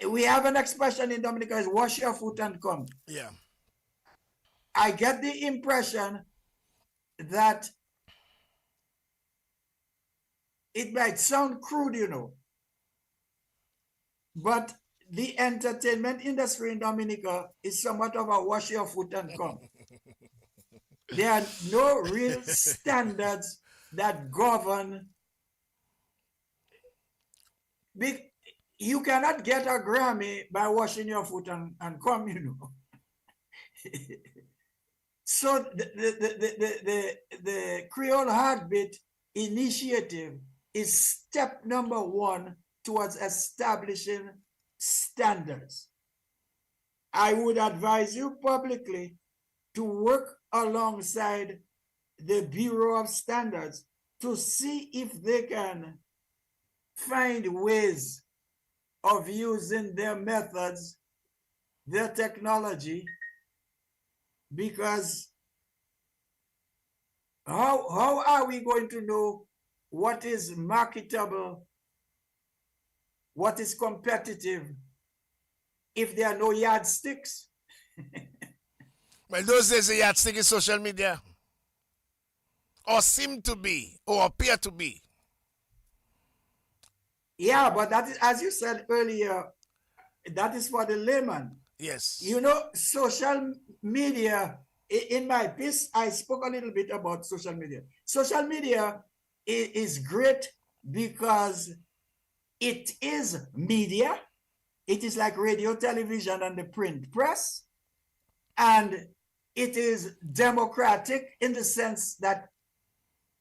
We have an expression in Dominica, is wash your foot and come. Yeah. I get the impression that it might sound crude, you know, but the entertainment industry in Dominica is somewhat of a wash your foot and come. There are no real standards that govern. You cannot get a Grammy by washing your foot and come, you know. So the Creole Heartbeat initiative is step number 1 towards establishing standards. I would advise you publicly to work alongside the Bureau of Standards to see if they can find ways of using their methods, their technology, because how are we going to know what is marketable, what is competitive, if there are no yardsticks? Well, those days the yardstick is social media, or seem to be, or appear to be. Yeah, but that is, as you said earlier, that is for the layman. Yes. You know, social media in my piece, I spoke a little bit about social media. Social media is great because it is media. It is like radio, television, and the print press. And it is democratic in the sense that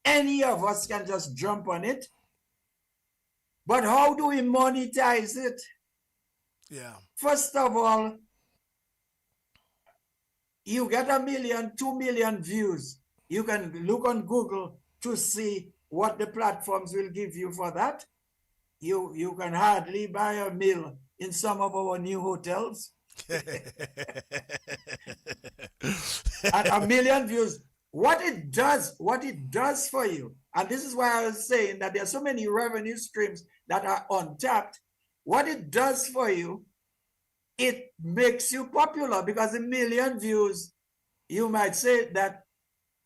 any of us can just jump on it. But how do we monetize it? Yeah. First of all, you get 1 million, 2 million views. You can look on Google to see what the platforms will give you for that. You can hardly buy a meal in some of our new hotels. And 1 million views. What it does for you, and this is why I was saying that there are so many revenue streams that are untapped. What it does for you, it makes you popular because 1 million views, you might say that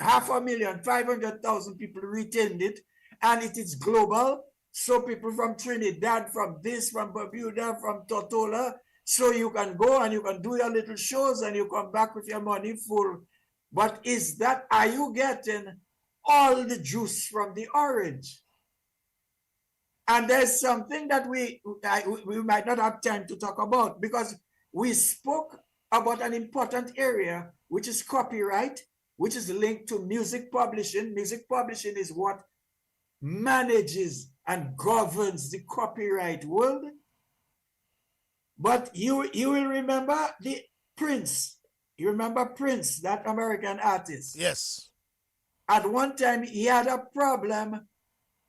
500,000, 500,000 people retained it, and it is global. So people from Trinidad, from Bermuda, from Tortola, so you can go and you can do your little shows and you come back with your money full. But are you getting all the juice from the orange? And there's something that we might not have time to talk about because we spoke about an important area, which is copyright, which is linked to music publishing. Music publishing is what manages and governs the copyright world. But you will remember the Prince. You remember Prince, that American artist? Yes. At one time, he had a problem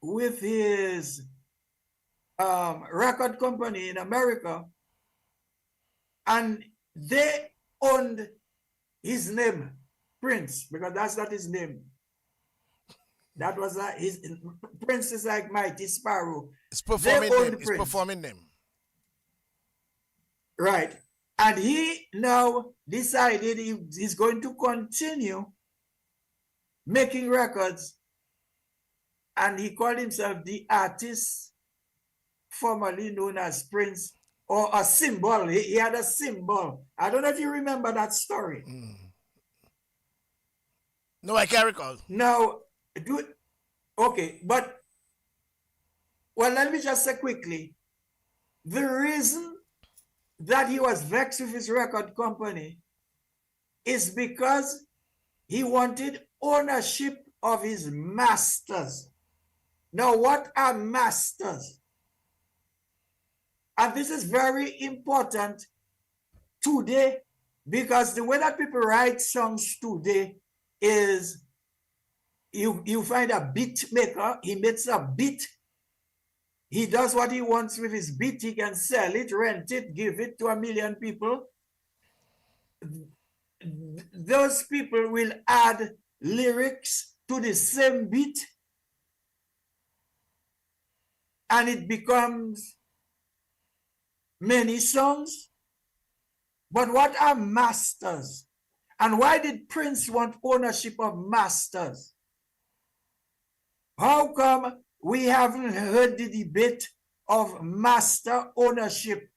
with his record company in America, and they owned his name, Prince, because that's not his name. That was his Prince is like Mighty Sparrow. It's performing name. It's performing name. Right. And he now decided he's going to continue making records, and he called himself the artist formerly known as Prince, or a symbol. He had a symbol. I don't know if you remember that story. No, I can't recall. Now, okay, but, well, let me just say quickly, the reason that he was vexed with his record company is because he wanted ownership of his masters. Now, what are masters? And this is very important today because the way that people write songs today is you find a beat maker, he makes a beat, he does what he wants with his beat, he can sell it, rent it, give it to 1 million people. Those people will add lyrics to the same beat and it becomes many songs. But what are masters? And why did Prince want ownership of masters? How come we haven't heard the debate of master ownership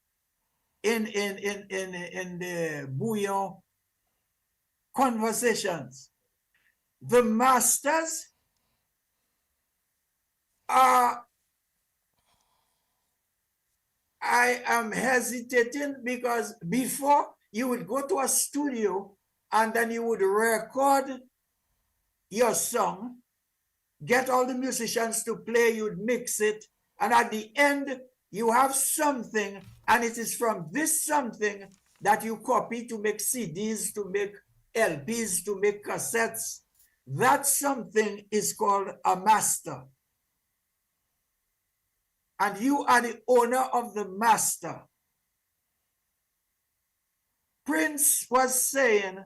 in the bouillon conversations? The masters are, I am hesitating because before you would go to a studio and then you would record your song, get all the musicians to play, you'd mix it, and at the end you have something, and it is from this something that you copy to make CDs, to make LPs, to make cassettes. That something is called a master. And you are the owner of the master. Prince was saying,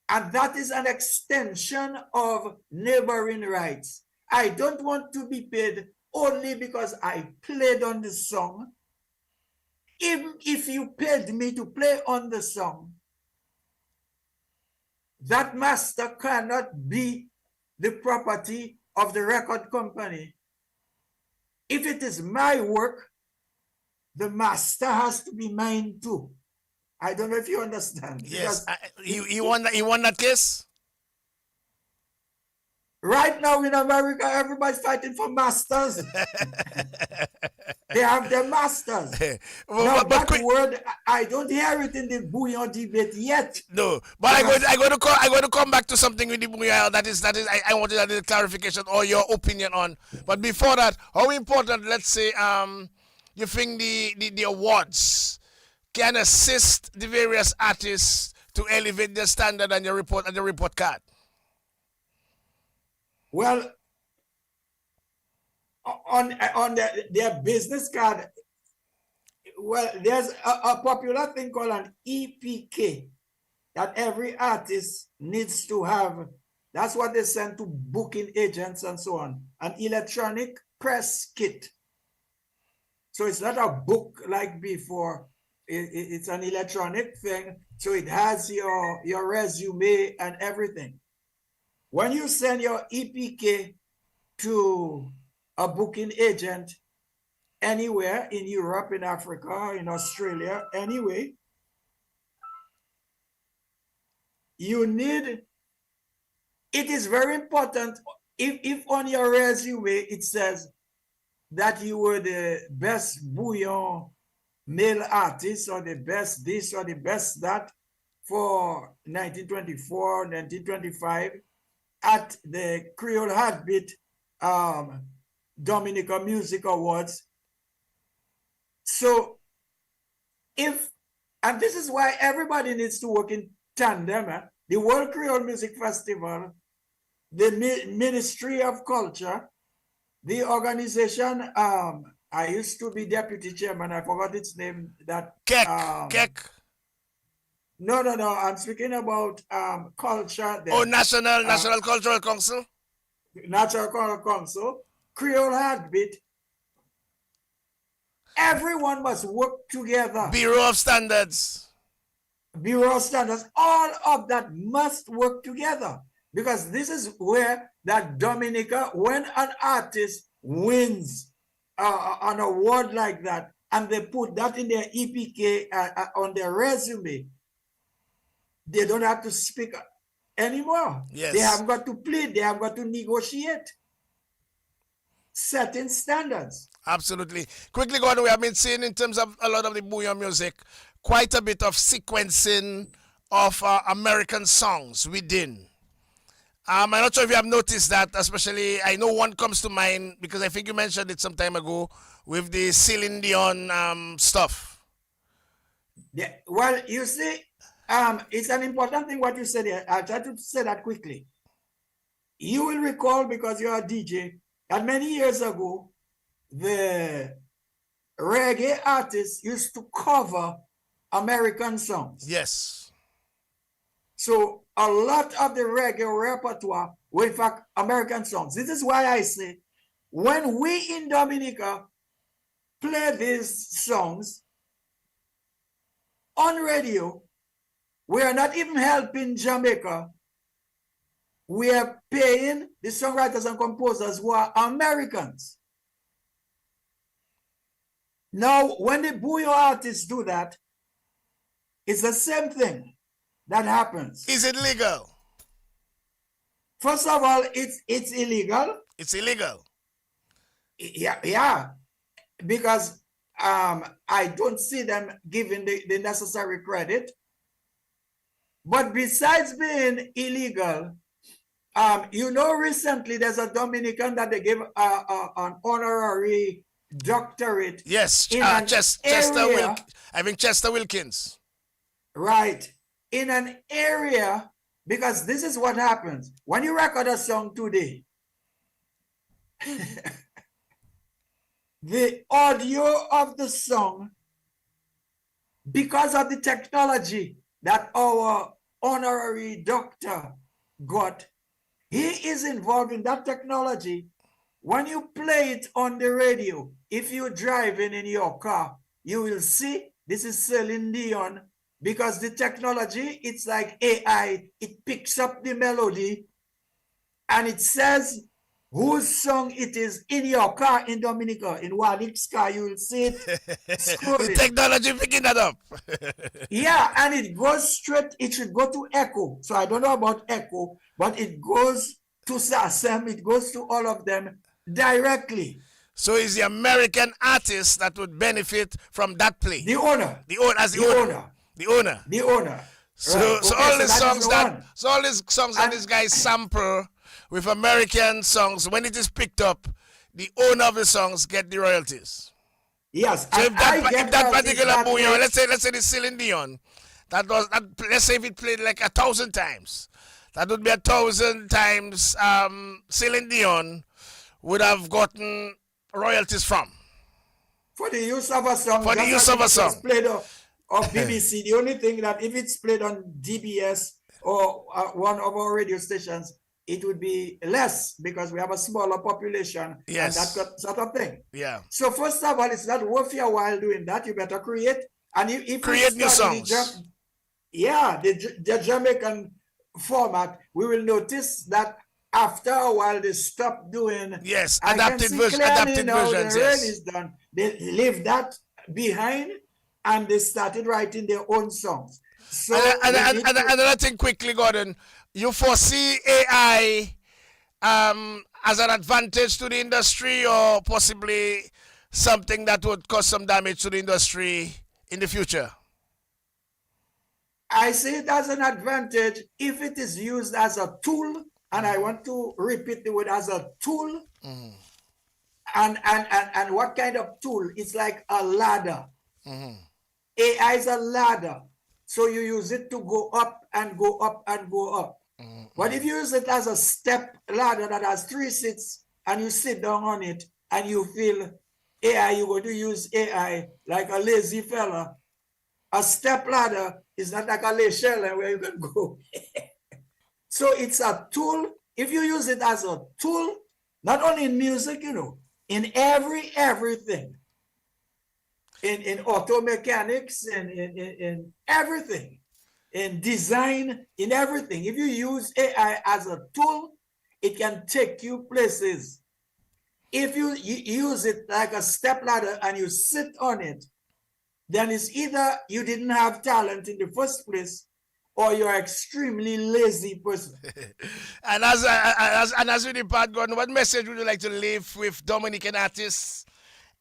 and that is an extension of neighboring rights. I don't want to be paid only because I played on the song. Even if you paid me to play on the song, that master cannot be the property of the record company. If it is my work, the master has to be mine too. I don't know if you understand Yes, because he won that case. right now in America, everybody's fighting for masters. They have their masters. Now But that quick, word, I don't hear it in the bouillon debate yet. no, but Because I going to come back to something with the that is I wanted a little clarification or your opinion on. But before that, how important, let's say, you think the awards can assist the various artists to elevate their standard and the report card? well, on their business card, well, there's a popular thing called an EPK that every artist needs to have. That's what they send to booking agents and so on. An electronic press kit. So it's not a book like before. It's an electronic thing. So it has your resume and everything. When you send your EPK to a booking agent anywhere in Europe, in Africa, in Australia, anyway, it is very important if on your resume it says that you were the best bouillon male artist or the best this or the best that for 1924, 1925 at the Creole Heartbeat Dominica Music Awards. So and this is why everybody needs to work in tandem. The World Creole Music Festival, the Ministry of Culture, the organization, I used to be deputy chairman, I forgot its name, that Keck. No, I'm speaking about culture. Oh, Then National Cultural Council. Natural Cultural Council, Creole Heartbeat. Everyone must work together. Bureau of Standards. Bureau of Standards, all of that must work together. Because this is where that Dominica, when an artist wins an award like that, and they put that in their EPK on their resume, they don't have to speak anymore. Yes. They have got to plead, they have got to negotiate certain standards. Absolutely. Quickly, Gordon, we have been seeing in terms of a lot of the bouillon music, quite a bit of sequencing of American songs within. I'm not sure if you have noticed that, especially, I know one comes to mind because I think you mentioned it some time ago with the Celine Dion stuff. Yeah, well, you see, it's an important thing what you said here. I'll try to say that quickly. You will recall, because you're a DJ, that many years ago, the reggae artists used to cover American songs. Yes. So a lot of the reggae repertoire were in fact American songs. This is why I say, when we in Dominica play these songs on radio, we are not even helping Jamaica. We are paying the songwriters and composers who are Americans. Now, when the bouillon artists do that, it's the same thing that happens. Is it legal? First of all, it's illegal. It's illegal. Yeah, because I don't see them giving the necessary credit. But besides being illegal, recently there's a Dominican that they gave an honorary doctorate. Yes, I think Chester Wilkins. Right. In an area, because this is what happens. When you record a song today, the audio of the song, because of the technology that our honorary doctor got, he is involved in that technology. When you play it on the radio, if you're driving in your car, you will see this is Celine Dion, because the technology, it's like AI. It picks up the melody and it says whose song it is in your car in Dominica. In Wadik's car, you will see it The scrolling. technology picking that up. Yeah, and it goes straight, it should go to Echo. So I don't know about Echo, but it goes to SASM, it goes to all of them directly. So it's the American artist that would benefit from that play. The owner. The owner, as the, The owner. owner. The owner. The owner. So, Right. so Okay, all so these that is songs the that, one. so all these songs that And these guys sample with American songs, when it is picked up, the owner of the songs get the royalties. yes, So and I get if that royalties particular that bouillon, way. let's say the Celine Dion, let's say if it played like 1,000 times, that would be 1,000 times Celine Dion would have gotten royalties from For the use of a song, for the just use like of if a it was song. played of BBC, the only thing that if it's played on DBS or one of our radio stations, it would be less because we have a smaller population and that Yes. sort of thing. Yeah. So first of all, it's not worth your while doing that. You better create. And if we Create new study songs. the Jamaican format, we will notice that after a while they stop doing. Yes, I can see clearly adapted now versions. the rain Yes. is done. They leave that behind and they started writing their own songs. So Another thing quickly, Gordon, you foresee AI as an advantage to the industry or possibly something that would cause some damage to the industry in the future? I see it as an advantage if it is used as a tool, and I want to repeat the word as a tool. And what kind of tool? It's like a ladder. AI is a ladder. So you use it to go up and go up and go up. But if you use it as a step ladder that has 3 seats and you sit down on it and you feel AI, you're going to use AI like a lazy fella. A step ladder is not like a lazy fella where you can go. So it's a tool. If you use it as a tool, not only in music, in everything, in auto mechanics, in everything, in design, in everything. If you use AI as a tool, it can take you places. If you use it like a step ladder and you sit on it, then it's either you didn't have talent in the first place or you're an extremely lazy person. And as we depart, Gordon, what message would you like to leave with Dominican artists,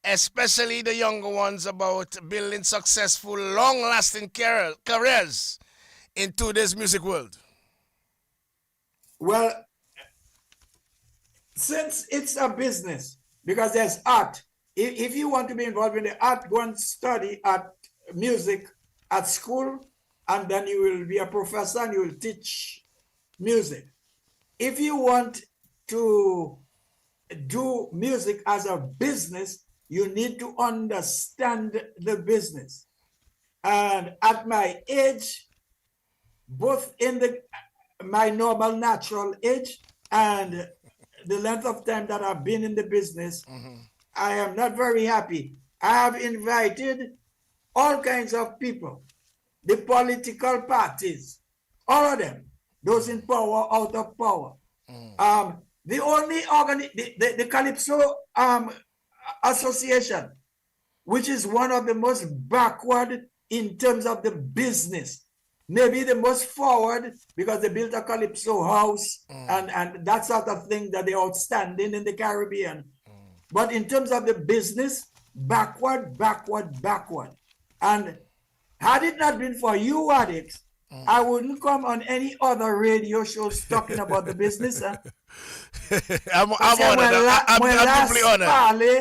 especially the younger ones, about building successful, long-lasting careers in today's music world? Well, since it's a business, because there's art, if you want to be involved in the art, go and study art, music at school, and then you will be a professor and you will teach music. If you want to do music as a business, you need to understand the business. And at my age, both in my normal natural age and the length of time that I've been in the business, I am not very happy. I have invited all kinds of people, the political parties, all of them, those in power, out of power. The only the Calypso Association, which is one of the most backward in terms of the business, maybe the most forward because they built a Calypso house and that sort of thing that they're outstanding in the Caribbean. But in terms of the business, backward. And had it not been for you, Addicts, I wouldn't come on any other radio shows talking about the business. I'm honored. I'm deeply honored.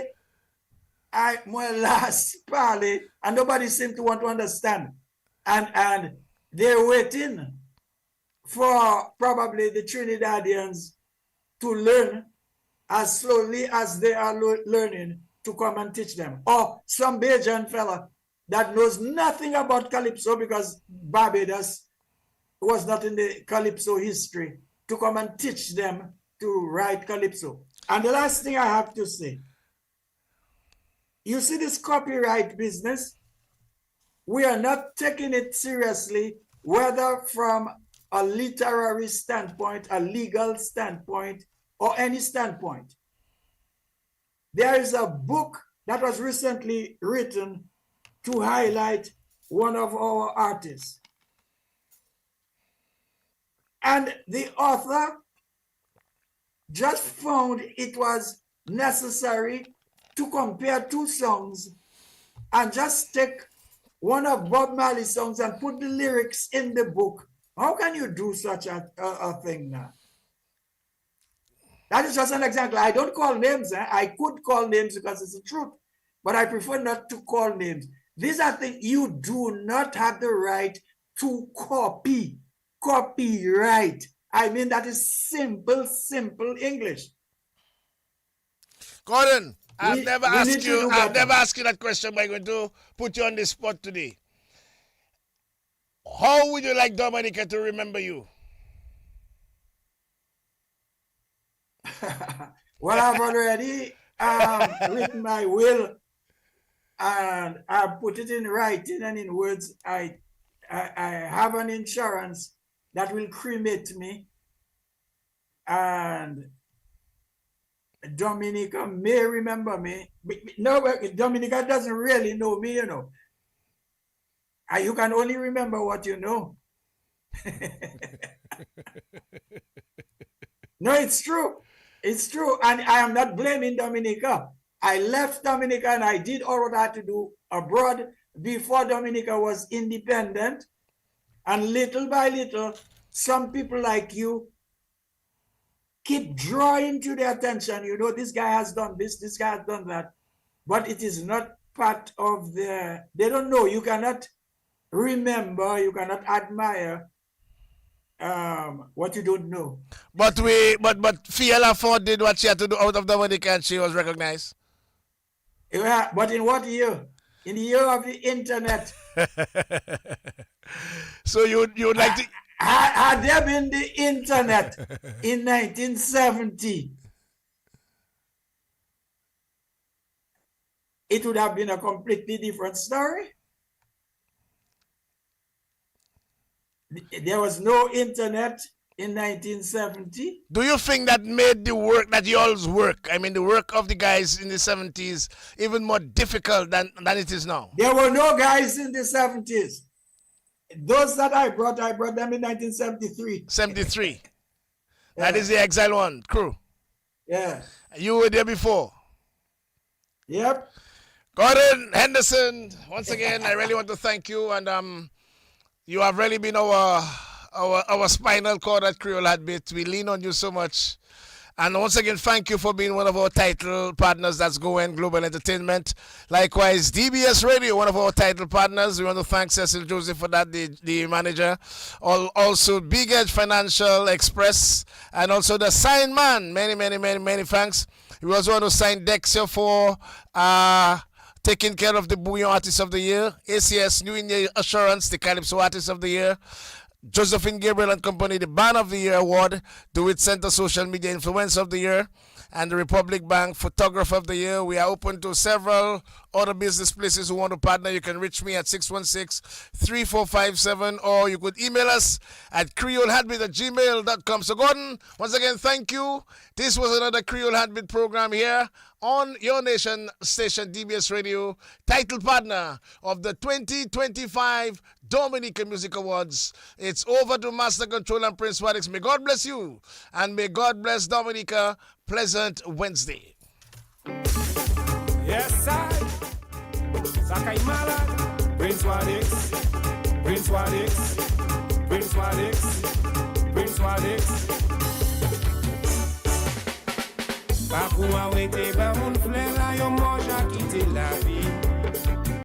My last parley, and nobody seemed to want to understand. And they're waiting for probably the Trinidadians to learn as slowly as they are learning to come and teach them. Or some Bajan fella that knows nothing about Calypso because Barbados was not in the Calypso history to come and teach them to write Calypso. And the last thing I have to say, you see this copyright business, we are not taking it seriously, whether from a literary standpoint, a legal standpoint, or any standpoint. There is a book that was recently written to highlight one of our artists. And the author just found it was necessary to compare two songs and just take one of Bob Marley's songs and put the lyrics in the book. How can you do such a thing now? That is just an example. I don't call names. I could call names because it's the truth, but I prefer not to call names. These are things you do not have the right to copy. Copyright. I mean, that is simple English. Gordon, I've never asked you that question, but I'm going to put you on the spot today. How would you like Dominica to remember you? Well, I've already written my will, and I put it in writing and in words. I have an insurance that will cremate me, and Dominica may remember me. No, Dominica doesn't really know me, you know. You can only remember what you know. No, it's true. It's true. And I am not blaming Dominica. I left Dominica and I did all what I had to do abroad before Dominica was independent. And little by little, some people like you keep drawing to their attention. You know, this guy has done this guy has done that. But it is not part of they don't know. You cannot remember, you cannot admire what you don't know. But Fiala Ford did what she had to do out of Dominica and she was recognized. Yeah, but in what year? In the year of the internet. So you would like to... Had there been the internet in 1970, it would have been a completely different story. There was no internet in 1970. Do you think that made the work that y'all's work, I mean the work of the guys in the 70s, even more difficult than it is now? There were no guys in the 70s. Those that I brought them in 1973. 73. Yeah. That is the Exile One crew. Yeah. You were there before. Yep. Gordon Henderson, once again, I really want to thank you, and you have really been our spinal cord at Creole Heartbeat. We lean on you so much. And once again, thank you for being one of our title partners. That's Going Global Entertainment. Likewise, DBS Radio, one of our title partners. We want to thank Cecil Joseph for that, the manager. Also, Big Edge Financial Express, and also the Sign Man. Many thanks. We also want to thank Dexia for taking care of the Bouillon Artist of the Year. ACS New India Assurance, the Calypso Artist of the Year. Josephine Gabriel and Company, the Band of the Year Award. Do It Center Social Media Influencer of the Year. And the Republic Bank Photographer of the Year. We are open to several other business places who want to partner. You can reach me at 616-3457, or you could email us at creoleheartbeat@gmail.com. So Gordon, once again, thank you. This was another Creole Heartbeat program here on your nation station, DBS Radio, title partner of the 2025 Dominica Music Awards. It's over to Master Control and Prince Wadix. May God bless you, and may God bless Dominica. Pleasant Wednesday. Yes, I. Sakai Malad. Prince Wadix. Prince Wadix. Prince Wadix. Prince Wadix. Bakou a wete ba moun flè la yo moj a kite la vi.